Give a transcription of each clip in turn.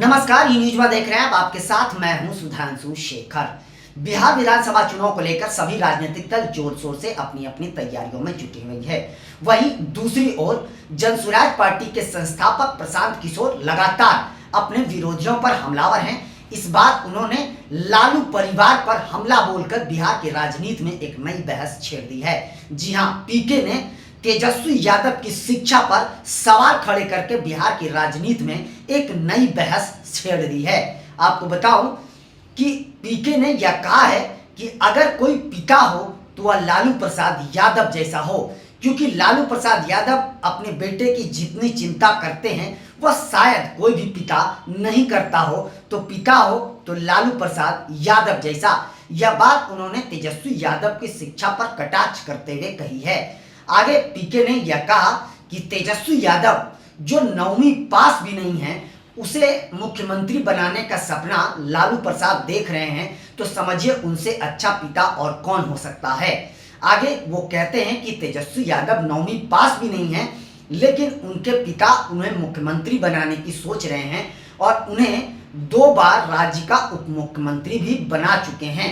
नमस्कार, ये न्यूज में देख रहे हैं आप। आपके साथ मैं हूं सुधांशु शेखर। बिहार विधानसभा चुनाव को लेकर सभी राजनीतिक दल जोर शोर से अपनी अपनी तैयारियों में जुटी हुई है। वहीं दूसरी ओर जनसुराज पार्टी के संस्थापक प्रशांत किशोर लगातार अपने विरोधियों पर हमलावर हैं। इस बार उन्होंने लालू परिवार पर हमला बोलकर बिहार की राजनीति में एक नई बहस छेड़ दी है। जी हां, पीके ने तेजस्वी यादव की शिक्षा पर सवाल खड़े करके बिहार की राजनीति में एक नई बहस छेड़ दी है। आपको बताऊं कि पीके ने यह कहा है कि अगर कोई पिता हो तो वह लालू प्रसाद यादव जैसा हो, क्योंकि लालू प्रसाद यादव अपने बेटे की जितनी चिंता करते हैं वह शायद कोई भी पिता नहीं करता हो। तो पिता हो तो लालू प्रसाद यादव जैसा। यह बात उन्होंने तेजस्वी यादव की शिक्षा पर कटाक्ष करते हुए कही है। आगे पीके ने यह कहा कि तेजस्वी यादव जो 9वीं पास भी नहीं है, उसे मुख्यमंत्री बनाने का सपना लालू प्रसाद देख रहे हैं, तो समझिए उनसे अच्छा पिता और कौन हो सकता है। आगे वो कहते हैं कि तेजस्वी यादव 9वीं पास भी नहीं है, लेकिन उनके पिता उन्हें मुख्यमंत्री बनाने की सोच रहे हैं और उन्हें 2 बार राज्य का उप मुख्यमंत्री भी बना चुके हैं।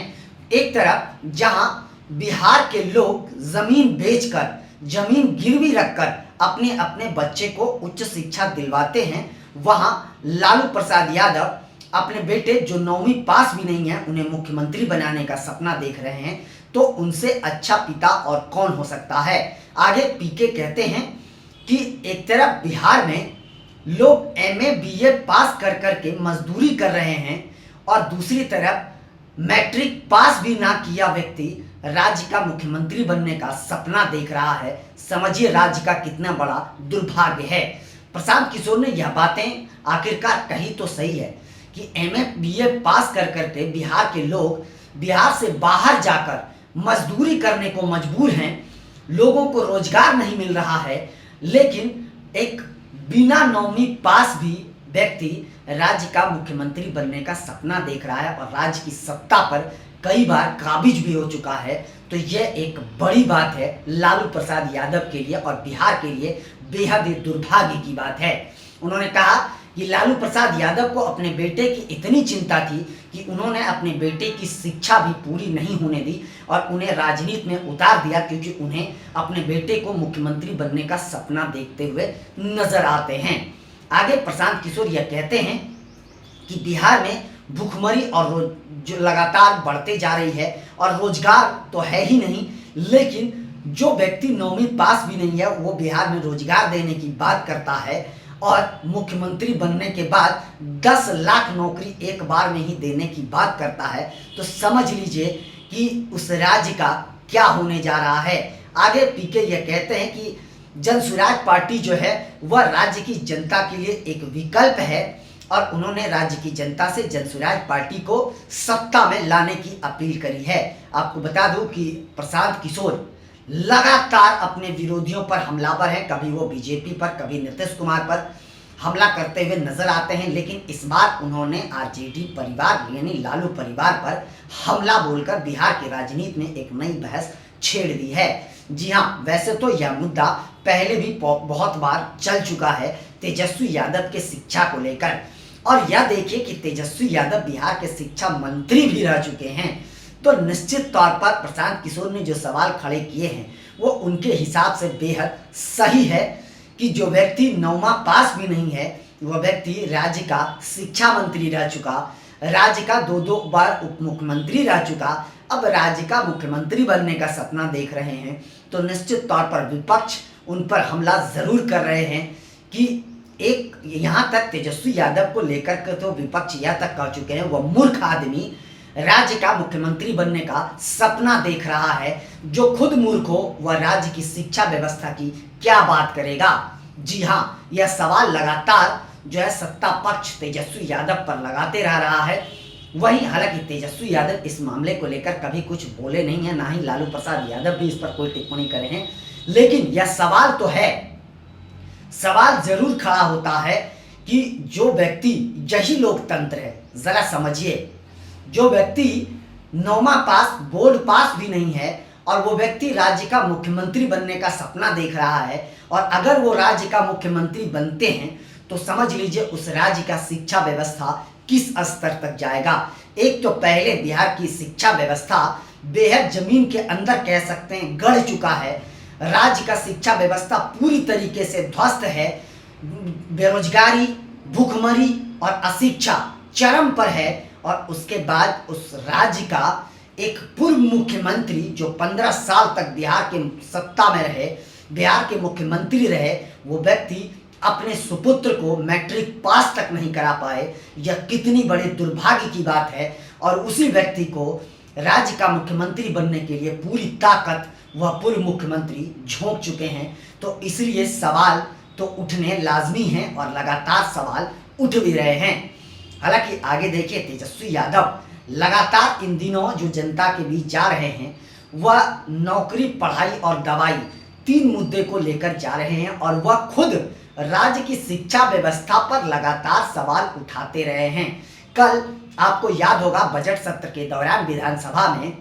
एक तरफ जहां बिहार के लोग जमीन बेचकर, जमीन गिरवी रखकर अपने अपने बच्चे को उच्च शिक्षा दिलवाते हैं, वहां लालू प्रसाद यादव अपने बेटे जो 9वीं पास भी नहीं है उन्हें मुख्यमंत्री बनाने का सपना देख रहे हैं, तो उनसे अच्छा पिता और कौन हो सकता है। आगे पीके कहते हैं कि एक तरफ बिहार में लोग एमए बीए पास कर करके मजदूरी कर रहे हैं और दूसरी तरफ मैट्रिक पास भी ना किया व्यक्ति राज्य का मुख्यमंत्री बनने का सपना देख रहा है। समझिए राज्य का कितना बड़ा दुर्भाग्य है। प्रशांत किशोर ने यह बातें आखिरकार कही तो सही है कि एमए बीए पास कर करके बिहार के लोग बिहार से बाहर जाकर मजदूरी करने को मजबूर हैं, लोगों को रोजगार नहीं मिल रहा है, लेकिन एक बिना 9वीं पास भी व्यक्ति राज्य का मुख्यमंत्री बनने का सपना देख रहा है और राज्य की सत्ता पर कई बार काबिज भी हो चुका है। तो यह एक बड़ी बात है लालू प्रसाद यादव के लिए और बिहार के लिए बेहद ही दुर्भाग्य की बात है। उन्होंने कहा कि लालू प्रसाद यादव को अपने बेटे की इतनी चिंता थी कि उन्होंने अपने बेटे की शिक्षा भी पूरी नहीं होने दी और उन्हें राजनीति में उतार दिया, क्योंकि उन्हें अपने बेटे को मुख्यमंत्री बनने का सपना देखते हुए नजर आते हैं। आगे प्रशांत किशोर यह कहते हैं कि बिहार में भूखमरी और जो लगातार बढ़ते जा रही है और रोजगार तो है ही नहीं, लेकिन जो व्यक्ति 9वीं पास भी नहीं है वो बिहार में रोजगार देने की बात करता है और मुख्यमंत्री बनने के बाद 10 लाख नौकरी एक बार में ही देने की बात करता है, तो समझ लीजिए कि उस राज्य का क्या होने जा रहा है। आगे पीके यह कहते हैं कि जनसुराज पार्टी जो है वह राज्य की जनता के लिए एक विकल्प है और उन्होंने राज्य की जनता से जनसुराज पार्टी को सत्ता में लाने की अपील करी है। आपको बता दूं कि प्रशांत किशोर लगातार अपने विरोधियों पर हमलावर हैं, कभी वो बीजेपी पर, कभी नीतीश कुमार पर हमला करते हुए नजर आते हैं, लेकिन इस बार उन्होंने आरजेडी परिवार यानी लालू परिवार पर हमला बोलकर बिहार की राजनीति में एक नई बहस छेड़ दी है। जी हाँ, वैसे तो यह मुद्दा पहले भी बहुत बार चल चुका है तेजस्वी यादव के शिक्षा को लेकर, और यह देखिए कि तेजस्वी यादव बिहार के शिक्षा मंत्री भी रह चुके हैं। तो निश्चित तौर पर प्रशांत किशोर ने जो सवाल खड़े किए हैं वो उनके हिसाब से बेहद सही है कि जो व्यक्ति 9वां पास भी नहीं है वह व्यक्ति राज्य का शिक्षा मंत्री रह चुका, राज्य का 2 बार उप मुख्यमंत्री रह चुका, अब राज्य का मुख्यमंत्री बनने का सपना देख रहे हैं, तो निश्चित तौर पर विपक्ष उन पर हमला जरूर कर रहे हैं कि एक यहाँ तक तेजस्वी यादव को लेकर के तो विपक्ष यह तक कह चुके हैं वह मूर्ख आदमी राज्य का मुख्यमंत्री बनने का सपना देख रहा है। जो खुद मूर्ख हो वह राज्य की शिक्षा व्यवस्था की क्या बात करेगा। जी हाँ, यह सवाल लगातार जो है सत्ता पक्ष तेजस्वी यादव पर लगाते रह रहा है। वहीं हालांकि तेजस्वी यादव इस मामले को लेकर कभी कुछ बोले नहीं है, ना ही लालू प्रसाद यादव भी इस पर कोई टिप्पणी करे हैं, लेकिन यह सवाल तो है, सवाल जरूर खड़ा होता है कि जो व्यक्ति, यही लोकतंत्र है, जरा समझिए, जो व्यक्ति 9वां पास, बोर्ड पास भी नहीं है और वो व्यक्ति राज्य का मुख्यमंत्री बनने का सपना देख रहा है और अगर वो राज्य का मुख्यमंत्री बनते हैं तो समझ लीजिए उस राज्य का शिक्षा व्यवस्था किस स्तर तक जाएगा। एक तो पहले बिहार की शिक्षा व्यवस्था बेहद जमीन के अंदर कह सकते हैं गड़ चुका है। राज्य का शिक्षा व्यवस्था पूरी तरीके से ध्वस्त है। बेरोजगारी, भूखमरी और अशिक्षा चरम पर है। और उसके बाद उस राज्य का एक पूर्व मुख्यमंत्री जो 15 साल तक बिहार के सत्ता में रहे, बिहार के मुख्यमंत्री रहे, वो व्यक्ति अपने सुपुत्र को मैट्रिक पास तक नहीं करा पाए। यह कितनी बड़े दुर्भाग्य की बात है। और उसी व्यक्ति को राज्य का मुख्यमंत्री बनने के लिए पूरी ताकत वह पूर्व मुख्यमंत्री झोंक चुके हैं। तो इसलिए सवाल तो उठने लाजमी हैं और लगातार सवाल उठ भी रहे हैं। हालांकि आगे देखिए, तेजस्वी यादव लगातार इन दिनों जो जनता के बीच जा रहे हैं वह नौकरी, पढ़ाई और दवाई 3 मुद्दे को लेकर जा रहे हैं। और वह खुद राज्य की शिक्षा व्यवस्था पर लगातार सवाल उठाते रहे हैं। कल आपको याद होगा बजट सत्र के दौरान विधानसभा में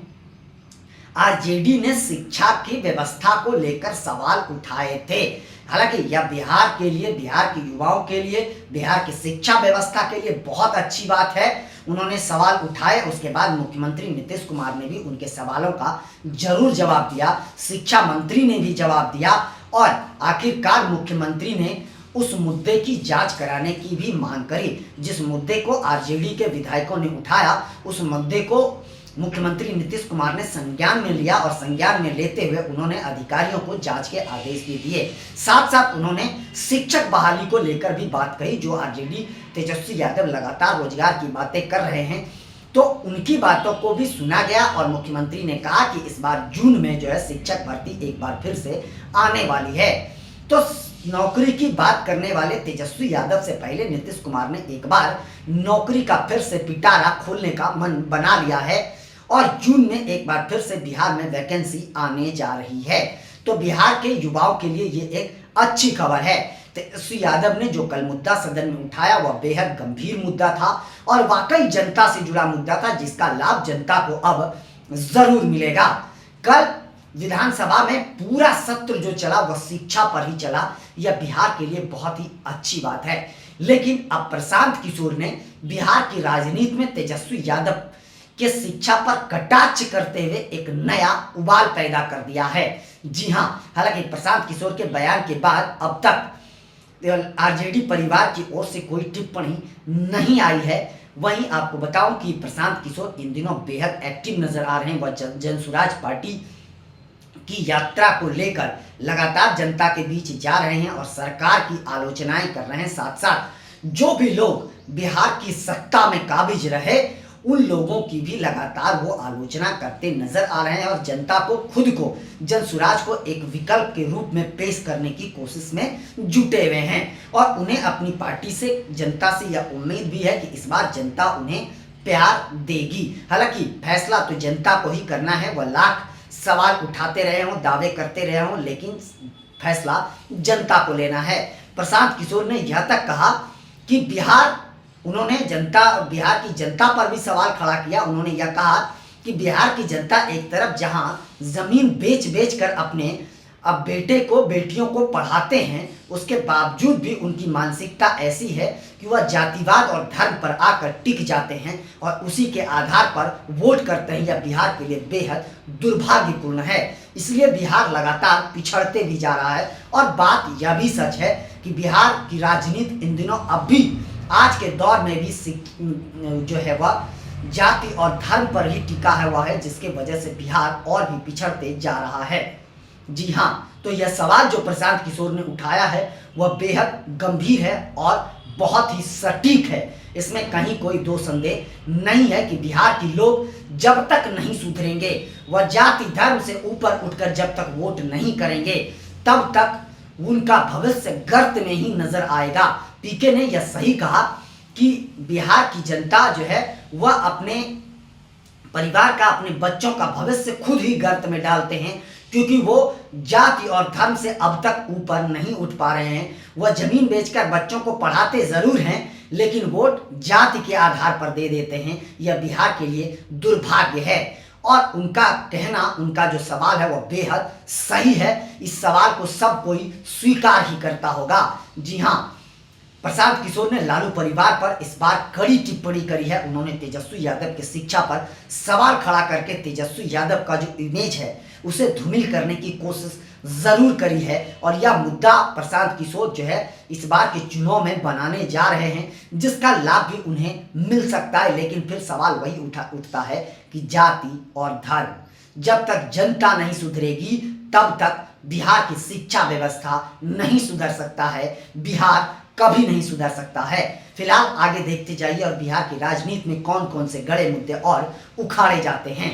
आरजेडी ने शिक्षा की व्यवस्था को लेकर सवाल उठाए थे। हालांकि यह बिहार के लिए, बिहार के युवाओं के लिए, बिहार की शिक्षा व्यवस्था के लिए बहुत अच्छी बात है। उन्होंने सवाल उठाए, उसके बाद मुख्यमंत्री नीतीश कुमार ने भी उनके सवालों का जरूर जवाब दिया, शिक्षा मंत्री ने भी जवाब दिया और आखिरकार मुख्यमंत्री ने उस मुद्दे की जांच कराने की भी मांग करी। जिस मुद्दे को आरजेडी के विधायकों ने उठाया, उस मुद्दे को मुख्यमंत्री नीतीश कुमार ने संज्ञान में लिया और संज्ञान में लेते हुए उन्होंने अधिकारियों को जांच के आदेश भी दिए। साथ साथ उन्होंने शिक्षक बहाली को लेकर भी बात कही। जो आरजेडी तेजस्वी यादव लगातार रोजगार की बातें कर रहे हैं, तो उनकी बातों को भी सुना गया और मुख्यमंत्री ने कहा कि इस बार जून में जो है शिक्षक भर्ती एक बार फिर से आने वाली है। तो नौकरी की बात करने वाले तेजस्वी यादव से पहले नीतीश कुमार ने एक बार नौकरी का फिर से पिटारा खोलने का मन बना लिया है और जून में एक बार फिर से बिहार में वैकेंसी आने जा रही है। तो बिहार के युवाओं के लिए ये एक अच्छी खबर है। तेजस्वी यादव ने जो कल मुद्दा सदन में उठाया वह बेहद गंभीर मुद्दा था और वाकई जनता से जुड़ा मुद्दा था, जिसका लाभ जनता को अब जरूर मिलेगा। कल विधानसभा में पूरा सत्र जो चला वह शिक्षा पर ही चला। यह बिहार के लिए बहुत ही अच्छी बात है। लेकिन अब प्रशांत किशोर ने बिहार की राजनीति में तेजस्वी यादव के शिक्षा पर कटाक्ष करते हुए एक नया उबाल पैदा कर दिया है। जी हां, हालांकि प्रशांत किशोर के बयान के बाद अब तक आरजेडी परिवार की ओर से कोई टिप्पणी नहीं आई है। वहीं आपको बताऊं कि प्रशांत किशोर इन दिनों बेहद एक्टिव नजर आ रहे हैं। वह जनसुराज पार्टी की यात्रा को लेकर लगातार जनता के बीच जा रहे हैं और सरकार की आलोचनाएं कर रहे हैं। साथ साथ जो भी लोग बिहार की सत्ता में काबिज रहे उन लोगों की भी लगातार वो आलोचना करते नजर आ रहे हैं और जनता को, खुद को, जनसुराज को एक विकल्प के रूप में पेश करने की कोशिश में जुटे हुए हैं। और उन्हें अपनी पार्टी से, जनता से यह उम्मीद भी है कि इस बार जनता उन्हें प्यार देगी। हालांकि फैसला तो जनता को ही करना है। वह लाख सवाल उठाते रहे हों, दावे करते रहे हों, लेकिन फैसला जनता को लेना है। प्रशांत किशोर ने यह तक कहा कि उन्होंने बिहार की जनता पर भी सवाल खड़ा किया। उन्होंने यह कहा कि बिहार की जनता एक तरफ जहां जमीन बेच कर अपने अब बेटे को, बेटियों को पढ़ाते हैं, उसके बावजूद भी उनकी मानसिकता ऐसी है कि वह जातिवाद और धर्म पर आकर टिक जाते हैं और उसी के आधार पर वोट करते हैं। यह बिहार के लिए बेहद दुर्भाग्यपूर्ण है। इसलिए बिहार लगातार पिछड़ते भी जा रहा है। और बात यह भी सच है कि बिहार की राजनीति इन दिनों अब भी, आज के दौर में भी जो है वह जाति और धर्म पर ही टिका हुआ है, जिसके वजह से बिहार और भी पिछड़ते जा रहा है। जी हाँ, तो यह सवाल जो प्रशांत किशोर ने उठाया है वह बेहद गंभीर है और बहुत ही सटीक है। इसमें कहीं कोई दो संदेह नहीं है कि बिहार के लोग जब तक नहीं सुधरेंगे, वह जाति धर्म से ऊपर उठकर जब तक वोट नहीं करेंगे, तब तक उनका भविष्य गर्त में ही नजर आएगा। पीके ने यह सही कहा कि बिहार की जनता जो है वह अपने परिवार का, अपने बच्चों का भविष्य खुद ही गर्त में डालते हैं, क्योंकि वो जाति और धर्म से अब तक ऊपर नहीं उठ पा रहे हैं। वह जमीन बेचकर बच्चों को पढ़ाते जरूर हैं, लेकिन वोट जाति के आधार पर दे देते हैं। यह बिहार के लिए दुर्भाग्य है और उनका कहना, उनका जो सवाल है वह बेहद सही है। इस सवाल को सब कोई स्वीकार ही करता होगा। जी हाँ, प्रशांत किशोर ने लालू परिवार पर इस बार कड़ी टिप्पणी करी है। उन्होंने तेजस्वी यादव की शिक्षा पर सवाल खड़ा करके तेजस्वी यादव का जो इमेज है उसे धूमिल करने की कोशिश जरूर करी है और यह मुद्दा प्रशांत किशोर जो है इस बार के चुनाव में बनाने जा रहे हैं, जिसका लाभ भी उन्हें मिल सकता है। लेकिन फिर सवाल वही उठता है कि जाति और धर्म, जब तक जनता नहीं सुधरेगी तब तक बिहार की शिक्षा व्यवस्था नहीं सुधर सकता है, बिहार कभी नहीं सुधर सकता है। फिलहाल आगे देखते जाइए और बिहार की राजनीति में कौन कौन से बड़े मुद्दे और उखाड़े जाते हैं।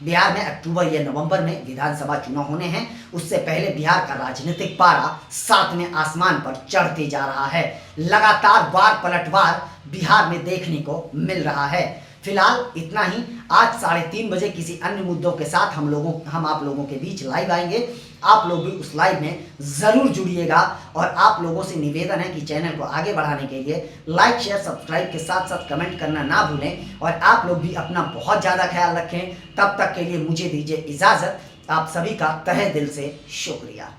बिहार में अक्टूबर या नवंबर में विधानसभा चुनाव होने हैं। उससे पहले बिहार का राजनीतिक पारा 7वें आसमान पर चढ़ते जा रहा है। लगातार वार पलटवार बिहार में देखने को मिल रहा है। फिलहाल इतना ही। आज 3:30 बजे किसी अन्य मुद्दों के साथ हम आप लोगों के बीच लाइव आएंगे। आप लोग भी उस लाइव में ज़रूर जुड़िएगा और आप लोगों से निवेदन है कि चैनल को आगे बढ़ाने के लिए लाइक शेयर सब्सक्राइब के साथ साथ कमेंट करना ना भूलें और आप लोग भी अपना बहुत ज़्यादा ख्याल रखें। तब तक के लिए मुझे दीजिए इजाज़त। आप सभी का तहे दिल से शुक्रिया।